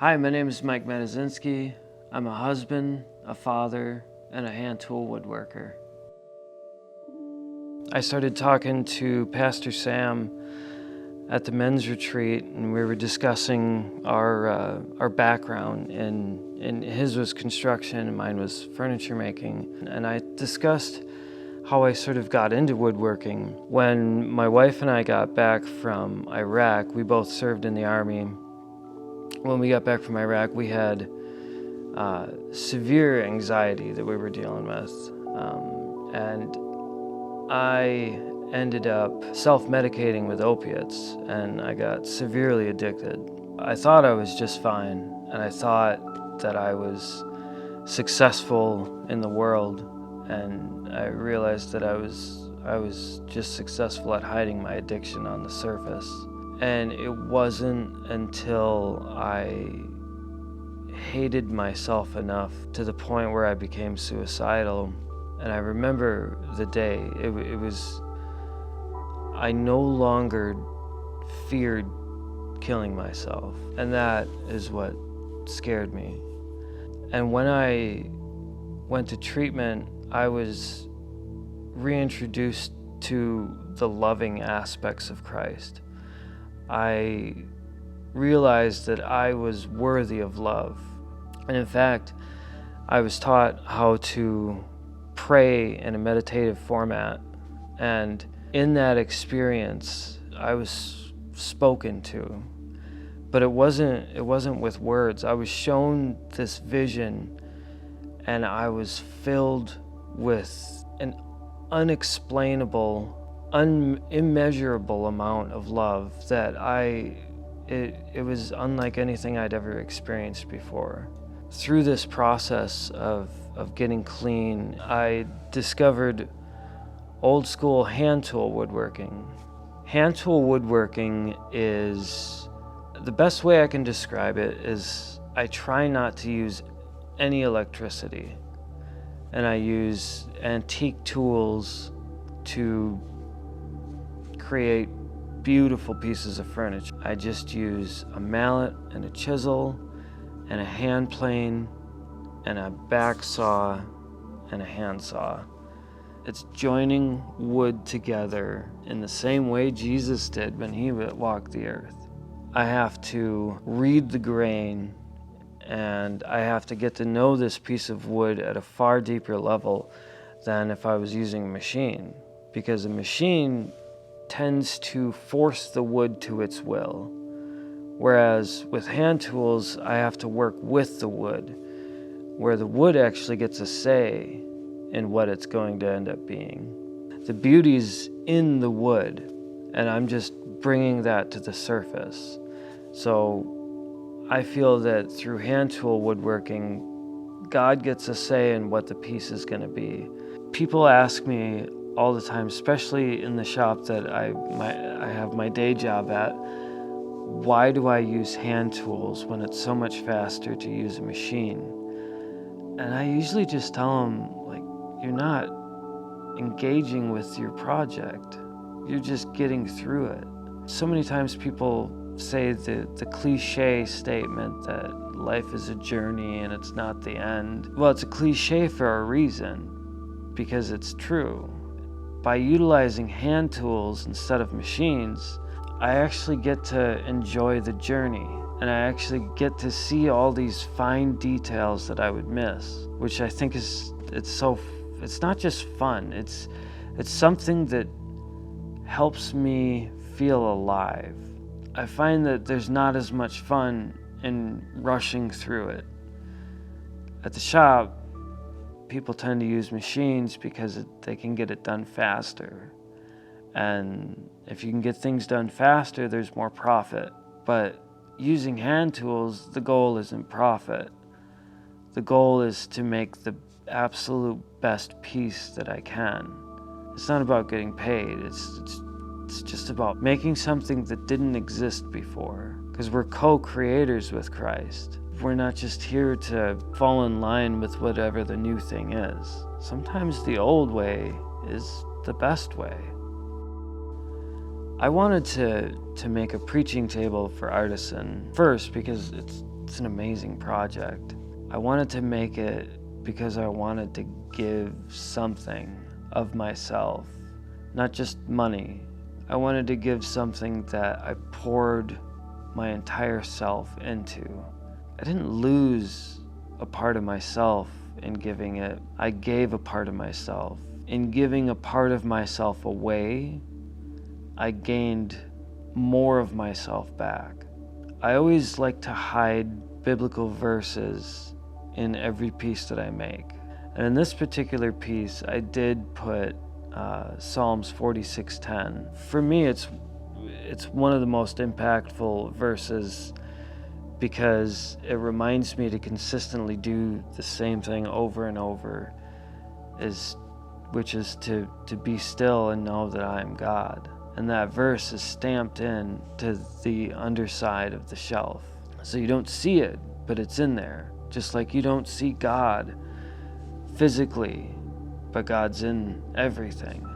Hi, my name is Mike Mataczynski. I'm a husband, a father, and a hand tool woodworker. I started talking to Pastor Sam at the men's retreat, and we were discussing our background, and his was construction and mine was furniture making. And I discussed how I sort of got into woodworking. When my wife and I got back from Iraq, we both served in the Army. When we got back from Iraq, we had severe anxiety that we were dealing with. And I ended up self-medicating with opiates, and I got severely addicted. I thought I was just fine, and I thought that I was successful in the world, and I realized that I was just successful at hiding my addiction on the surface. And it wasn't until I hated myself enough to the point where I became suicidal. And I remember the day, I no longer feared killing myself. And that is what scared me. And when I went to treatment, I was reintroduced to the loving aspects of Christ. I realized that I was worthy of love. And in fact, I was taught how to pray in a meditative format. And in that experience, I was spoken to. But it wasn't with words. I was shown this vision, and I was filled with an unexplainable, immeasurable amount of love that it was unlike anything I'd ever experienced before. Through this process of getting clean, I discovered old school hand tool woodworking. Hand tool woodworking is, the best way I can describe it is I try not to use any electricity, and I use antique tools to create beautiful pieces of furniture. I just use a mallet and a chisel and a hand plane and a back saw and a hand saw. It's joining wood together in the same way Jesus did when he walked the earth. I have to read the grain, and I have to get to know this piece of wood at a far deeper level than if I was using a machine, because a machine tends to force the wood to its will. Whereas with hand tools, I have to work with the wood, where the wood actually gets a say in what it's going to end up being. The beauty's in the wood, and I'm just bringing that to the surface. So I feel that through hand tool woodworking, God gets a say in what the piece is going to be. People ask me all the time, especially in the shop that I have my day job at, why do I use hand tools when it's so much faster to use a machine? And I usually just tell them, like, you're not engaging with your project. You're just getting through it. So many times people say the cliche statement that life is a journey and it's not the end. Well, it's a cliche for a reason, because it's true. By utilizing hand tools instead of machines, I actually get to enjoy the journey, and I actually get to see all these fine details that I would miss, which I think it's not just fun, it's something that helps me feel alive. I find that there's not as much fun in rushing through it. At the shop, people tend to use machines because they can get it done faster. And if you can get things done faster, there's more profit. But using hand tools, the goal isn't profit. The goal is to make the absolute best piece that I can. It's not about getting paid. It's just about making something that didn't exist before. Because we're co-creators with Christ. We're not just here to fall in line with whatever the new thing is. Sometimes the old way is the best way. I wanted to make a preaching table for Artisan first because it's an amazing project. I wanted to make it because I wanted to give something of myself, not just money. I wanted to give something that I poured my entire self into. I didn't lose a part of myself in giving it. I gave a part of myself. In giving a part of myself away, I gained more of myself back. I always like to hide biblical verses in every piece that I make. And in this particular piece, I did put Psalms 46:10. For me, it's one of the most impactful verses because it reminds me to consistently do the same thing over and over, which is to be still and know that I am God. And that verse is stamped in to the underside of the shelf. So you don't see it, but it's in there. Just like you don't see God physically, but God's in everything.